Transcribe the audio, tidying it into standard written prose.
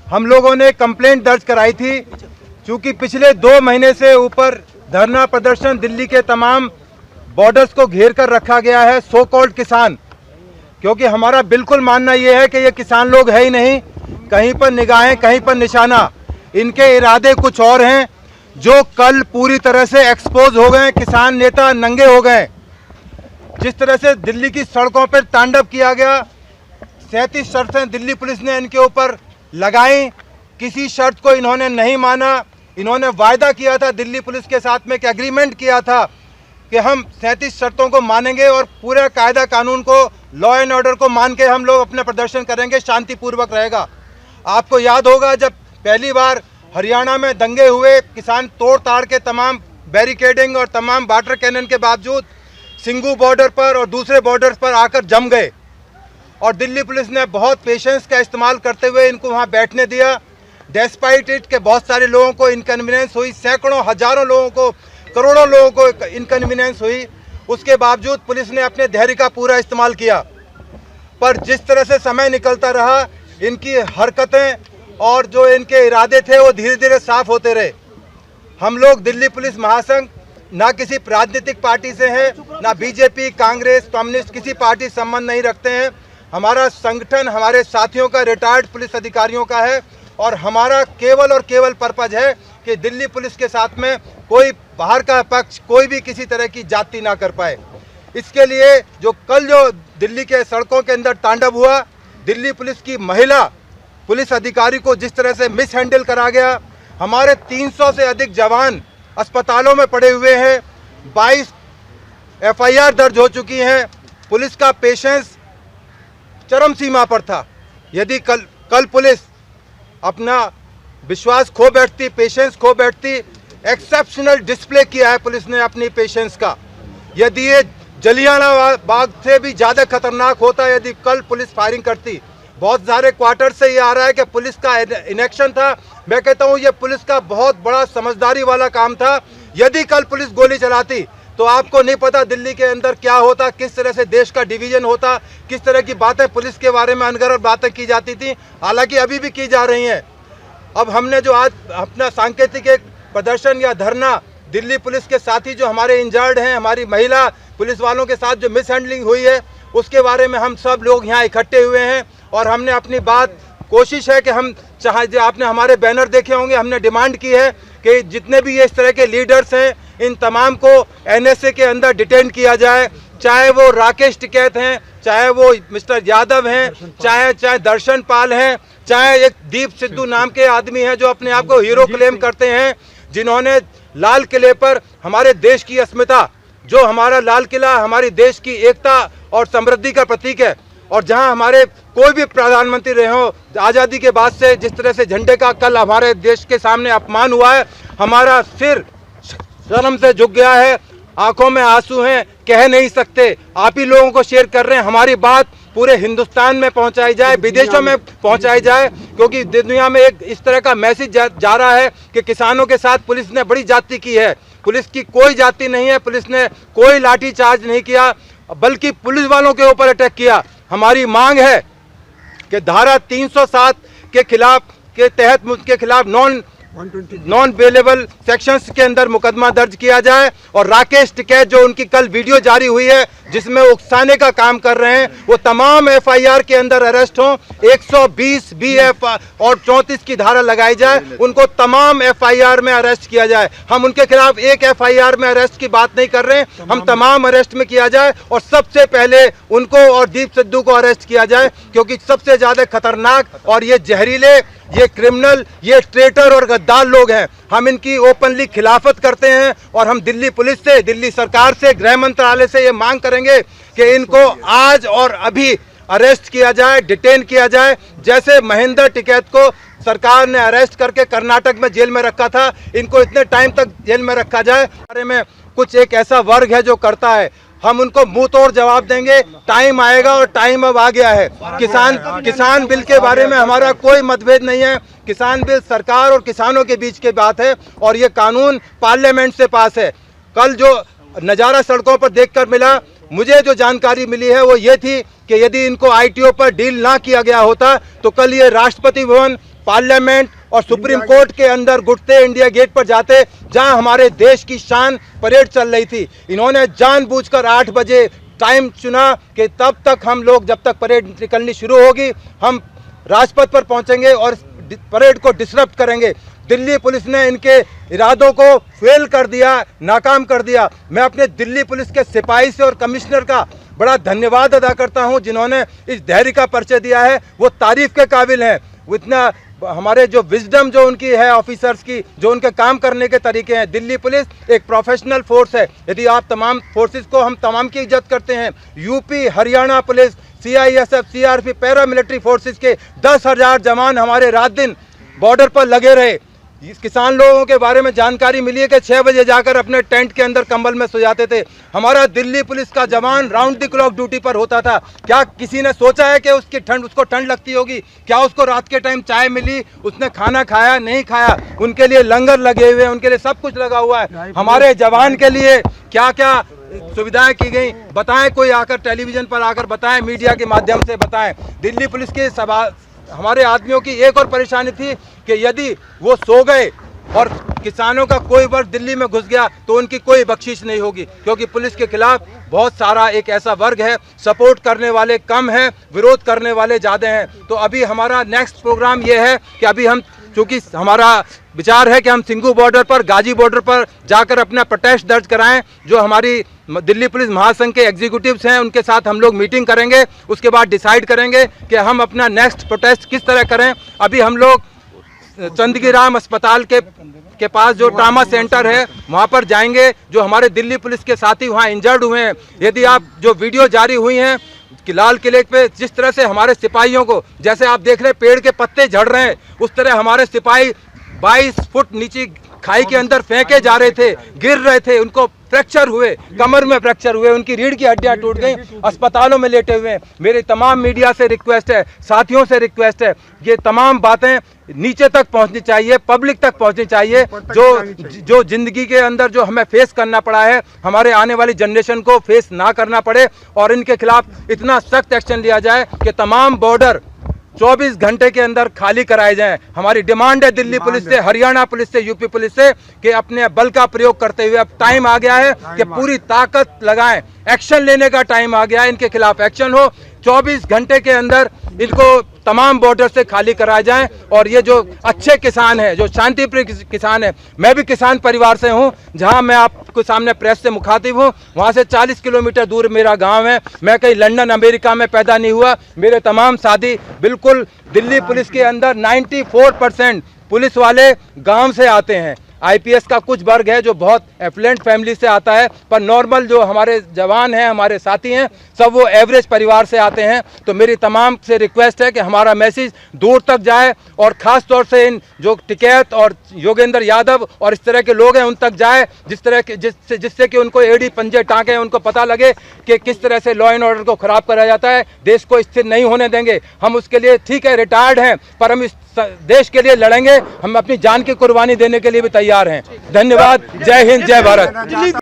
हम लोगों ने कंप्लेंट दर्ज कराई थी, क्योंकि पिछले 2 महीने से ऊपर धरना प्रदर्शन दिल्ली के तमाम बॉर्डर्स को घेर कर रखा गया है सो कॉल्ड किसान। क्योंकि हमारा बिल्कुल मानना ये है कि ये किसान लोग है ही नहीं, कहीं पर निगाहें कहीं पर निशाना, इनके इरादे कुछ और हैं, जो कल पूरी तरह से एक्सपोज हो गए। किसान नेता नंगे हो गए। जिस तरह से दिल्ली की सड़कों पर तांडव किया गया, 37 शर्तें दिल्ली पुलिस ने इनके ऊपर लगाई, किसी शर्त को इन्होंने नहीं माना। इन्होंने वायदा किया था दिल्ली पुलिस के साथ में, कि एग्रीमेंट किया था कि हम 37 शर्तों को मानेंगे और पूरे कायदा कानून को, लॉ एंड ऑर्डर को मान के हम लोग अपना प्रदर्शन करेंगे, शांतिपूर्वक रहेगा। आपको याद होगा जब पहली बार हरियाणा में दंगे हुए, किसान तोड़ ताड़ के तमाम बैरिकेडिंग और तमाम वाटर कैनन के बावजूद सिंघू बॉर्डर पर और दूसरे बॉर्डर्स पर आकर जम गए, और दिल्ली पुलिस ने बहुत पेशेंस का इस्तेमाल करते हुए इनको वहाँ बैठने दिया। डेस्पाइट इट के बहुत सारे लोगों को इनकन्वीनियंस हुई, सैकड़ों हजारों लोगों को, करोड़ों लोगों को इनकन्वीनियंस हुई, उसके बावजूद पुलिस ने अपने धैर्य का पूरा इस्तेमाल किया। पर जिस तरह से समय निकलता रहा, इनकी हरकतें और जो इनके इरादे थे वो धीरे धीरे साफ होते रहे। हम लोग दिल्ली पुलिस महासंघ ना किसी राजनीतिक पार्टी से हैं, ना बीजेपी, कांग्रेस, कम्युनिस्ट, किसी पार्टी से संबंध नहीं रखते हैं। हमारा संगठन हमारे साथियों का, रिटायर्ड पुलिस अधिकारियों का है, और हमारा केवल और केवल पर्पज है कि दिल्ली पुलिस के साथ में कोई बाहर का पक्ष, कोई भी किसी तरह की जाति ना कर पाए। इसके लिए जो कल जो दिल्ली के सड़कों के अंदर तांडव हुआ, दिल्ली पुलिस की महिला पुलिस अधिकारी को जिस तरह से मिस हैंडल करा गया, हमारे 300 से अधिक जवान अस्पतालों में पड़े हुए हैं, 22 FIR दर्ज हो चुकी हैं। पुलिस का पेशेंस चरम सीमा पर था। यदि कल पुलिस अपना विश्वास खो बैठती, पेशेंस खो बैठती, एक्सेप्शनल डिस्प्ले किया है पुलिस ने अपनी पेशेंस का। यदि ये जलियांवाला बाग से भी ज़्यादा खतरनाक होता यदि कल पुलिस फायरिंग करती। बहुत सारे क्वार्टर से ये आ रहा है कि पुलिस का इनेक्शन था। मैं कहता हूँ ये पुलिस का बहुत बड़ा समझदारी वाला काम था। यदि कल पुलिस गोली चलाती तो आपको नहीं पता दिल्ली के अंदर क्या होता, किस तरह से देश का डिवीजन होता, किस तरह की बातें पुलिस के बारे में अनगढ़ बातें की जाती थी, हालांकि अभी भी की जा रही हैं। अब हमने जो आज अपना सांकेतिक एक प्रदर्शन या धरना, दिल्ली पुलिस के साथी जो हमारे इंजर्ड हैं, हमारी महिला पुलिस वालों के साथ जो मिसहैंडलिंग हुई है, उसके बारे में हम सब लोग यहाँ इकट्ठे हुए हैं, और हमने अपनी बात, कोशिश है कि हम चाहे, जो आपने हमारे बैनर देखे होंगे, हमने डिमांड की है कि जितने भी ये इस तरह के लीडर्स हैं, इन तमाम को NSA के अंदर डिटेन किया जाए। चाहे वो राकेश टिकैत हैं, चाहे वो मिस्टर यादव हैं, चाहे दर्शन पाल हैं, चाहे एक दीप सिद्धू नाम के आदमी हैं जो अपने आप को हीरो क्लेम करते हैं, जिन्होंने लाल किले पर हमारे देश की अस्मिता, जो हमारा लाल किला हमारी देश की एकता और समृद्धि का प्रतीक है, और जहां हमारे कोई भी प्रधानमंत्री रहे हो आज़ादी के बाद से, जिस तरह से झंडे का कल हमारे देश के सामने अपमान हुआ है, हमारा सिर शर्म से झुक गया है, आंखों में आंसू हैं, कह नहीं सकते। आप ही लोगों को शेयर कर रहे हैं, हमारी बात पूरे हिंदुस्तान में पहुंचाई जाए, विदेशों में पहुंचाई जाए, क्योंकि दुनिया में एक इस तरह का मैसेज जा रहा है कि किसानों के साथ पुलिस ने बड़ी जाति की है। पुलिस की कोई जाति नहीं है, पुलिस ने कोई लाठीचार्ज नहीं किया, बल्कि पुलिस वालों के ऊपर अटैक किया। हमारी मांग है कि धारा 307 के खिलाफ के तहत उनके खिलाफ नॉन बेलेबल सेक्शंस के अंदर मुकदमा दर्ज किया जाए, और राकेश टिकैत जो उनकी कल वीडियो जारी हुई है जिसमें उकसाने का काम कर रहे हैं, वो तमाम FIR के अंदर अरेस्ट हों। 120 BF और 34 की धारा लगाई जाए, उनको तमाम FIR में अरेस्ट किया जाए। हम उनके खिलाफ एक FIR में अरेस्ट की बात नहीं कर रहे हैं, हम तमाम अरेस्ट में किया जाए, और सबसे पहले उनको और दीप सिद्धू को अरेस्ट किया जाए, क्योंकि सबसे ज्यादा खतरनाक और ये जहरीले, ये क्रिमिनल, ये ट्रेटर और गद्दार लोग हैं। हम इनकी ओपनली खिलाफत करते हैं, और हम दिल्ली पुलिस से, दिल्ली सरकार से, गृह मंत्रालय से ये मांग करेंगे कि इनको आज और अभी अरेस्ट किया जाए, डिटेन किया जाए। जैसे महेंद्र टिकैत को सरकार ने अरेस्ट करके कर्नाटक में जेल में रखा था, इनको इतने टाइम तक जेल में रखा जाए। बारे में कुछ एक ऐसा वर्ग है जो करता है, हम उनको मुंह तोड़ जवाब देंगे। टाइम आएगा, और टाइम अब आ गया है। किसान बिल के बारे में हमारा कोई मतभेद नहीं है। किसान बिल सरकार और किसानों के बीच की बात है, और ये कानून पार्लियामेंट से पास है। कल जो नज़ारा सड़कों पर देखकर मिला, मुझे जो जानकारी मिली है वो ये थी कि यदि इनको आईटीओ पर डील ना किया गया होता तो कल ये राष्ट्रपति भवन, पार्लियामेंट और सुप्रीम कोर्ट के अंदर घुटते इंडिया गेट पर जाते, जहां हमारे देश की शान परेड चल रही थी। इन्होंने जानबूझकर 8 बजे टाइम चुना कि तब तक हम लोग, जब तक परेड निकलनी शुरू होगी, हम राजपथ पर पहुंचेंगे और परेड को डिसरप्ट करेंगे। दिल्ली पुलिस ने इनके इरादों को फेल कर दिया, नाकाम कर दिया। मैं अपने दिल्ली पुलिस के सिपाही से और कमिश्नर का बड़ा धन्यवाद अदा करता हूं, जिन्होंने इस धैर्य का परिचय दिया है। वो तारीफ के काबिल हैं। वो इतना हमारे जो विजडम जो उनकी है ऑफिसर्स की, जो उनके काम करने के तरीके हैं। दिल्ली पुलिस एक प्रोफेशनल फोर्स है। यदि आप तमाम फोर्सेस को, हम तमाम की इज्जत करते हैं। UP, Haryana police, CISF, CRP, paramilitary forces के 10,000 जवान हमारे रात दिन बॉर्डर पर लगे रहे। इस किसान लोगों के बारे में जानकारी मिली है कि 6 बजे जाकर अपने टेंट के अंदर कंबल में सो जाते थे। हमारा दिल्ली पुलिस का जवान राउंड द क्लॉक ड्यूटी पर होता था। क्या किसी ने सोचा है कि उसको ठंड लगती होगी? क्या उसको रात के टाइम चाय मिली? उसने खाना खाया? नहीं खाया। उनके लिए लंगर लगे हुए हैं, उनके लिए सब कुछ लगा हुआ है। हमारे जवान के लिए क्या क्या सुविधाएं की गई, बताएं। कोई आकर टेलीविजन पर आकर बताएं, मीडिया के माध्यम से बताएं। दिल्ली पुलिस के हमारे आदमियों की एक और परेशानी थी कि यदि वो सो गए और किसानों का कोई वर्ग दिल्ली में घुस गया तो उनकी कोई बख्शिश नहीं होगी, क्योंकि पुलिस के खिलाफ बहुत सारा एक ऐसा वर्ग है, सपोर्ट करने वाले कम हैं, विरोध करने वाले ज़्यादा हैं। तो अभी हमारा नेक्स्ट प्रोग्राम ये है कि अभी हम, चूँकि हमारा विचार है कि हम सिंघू बॉर्डर पर, गाजी बॉर्डर पर जाकर अपना प्रोटेस्ट दर्ज कराएं। जो हमारी दिल्ली पुलिस महासंघ के एग्जीक्यूटिव्स हैं, उनके साथ हम लोग मीटिंग करेंगे। उसके बाद डिसाइड करेंगे कि हम अपना नेक्स्ट प्रोटेस्ट किस तरह करें। अभी हम लोग चंदगीराम अस्पताल के पास जो ट्रामा सेंटर है, वहाँ पर जाएंगे। जो हमारे दिल्ली पुलिस के साथी वहाँ इंजर्ड हुए हैं, यदि आप जो वीडियो जारी हुई हैं कि लाल किले पे जिस तरह से हमारे सिपाहियों को, जैसे आप देख रहे हैं पेड़ के पत्ते झड़ रहे हैं, उस तरह हमारे सिपाही 22 फुट नीचे खाई के अंदर फेंके जा रहे थे, गिर रहे थे। उनको फ्रैक्चर हुए, कमर में फ्रैक्चर हुए, उनकी रीढ़ की हड्डियां टूट गई, अस्पतालों में लेटे हुए हैं। मेरी तमाम मीडिया से रिक्वेस्ट है, साथियों से रिक्वेस्ट है, ये तमाम बातें नीचे तक पहुंचनी चाहिए, पब्लिक तक पहुंचनी चाहिए। जो जिंदगी के अंदर जो हमें फेस करना पड़ा है, हमारे आने वाली जनरेशन को फेस ना करना पड़े, और इनके खिलाफ इतना सख्त एक्शन लिया जाए कि तमाम बॉर्डर 24 घंटे के अंदर खाली कराए जाएं। हमारी डिमांड है दिल्ली पुलिस से, हरियाणा पुलिस से, यूपी पुलिस से कि अपने बल का प्रयोग करते हुए अब टाइम आ गया है कि पूरी ताकत लगाएं। एक्शन लेने का टाइम आ गया है, इनके खिलाफ एक्शन हो। 24 घंटे के अंदर इनको तमाम बॉर्डर से खाली कराए जाएं। और ये जो अच्छे किसान हैं, जो शांतिप्रिय किसान हैं, मैं भी किसान परिवार से हूं, जहां मैं आपको सामने प्रेस से मुखातिब हूं, वहां से 40 किलोमीटर दूर मेरा गांव है। मैं कहीं लंदन अमेरिका में पैदा नहीं हुआ। मेरे तमाम साथी बिल्कुल दिल्ली पुलिस के अंदर 94% पुलिस वाले गांव से आते हैं। आईपीएस का कुछ वर्ग है जो बहुत एफ्लुएंट फैमिली से आता है, पर नॉर्मल जो हमारे जवान हैं, हमारे साथी हैं, सब वो एवरेज परिवार से आते हैं। तो मेरी तमाम से रिक्वेस्ट है कि हमारा मैसेज दूर तक जाए, और ख़ास तौर से इन जो टिकैत और योगेंद्र यादव और इस तरह के लोग हैं उन तक जाए, जिससे कि उनको एड़ी पंजे टाँके, उनको पता लगे कि किस तरह से लॉ एंड ऑर्डर को ख़राब करा जाता है। देश को स्थिर नहीं होने देंगे हम। उसके लिए ठीक है, रिटायर्ड हैं, पर हम इस देश के लिए लड़ेंगे। हम अपनी जान की कुर्बानी देने के लिए भी तैयार हैं। धन्यवाद। जय हिंद, जय भारत।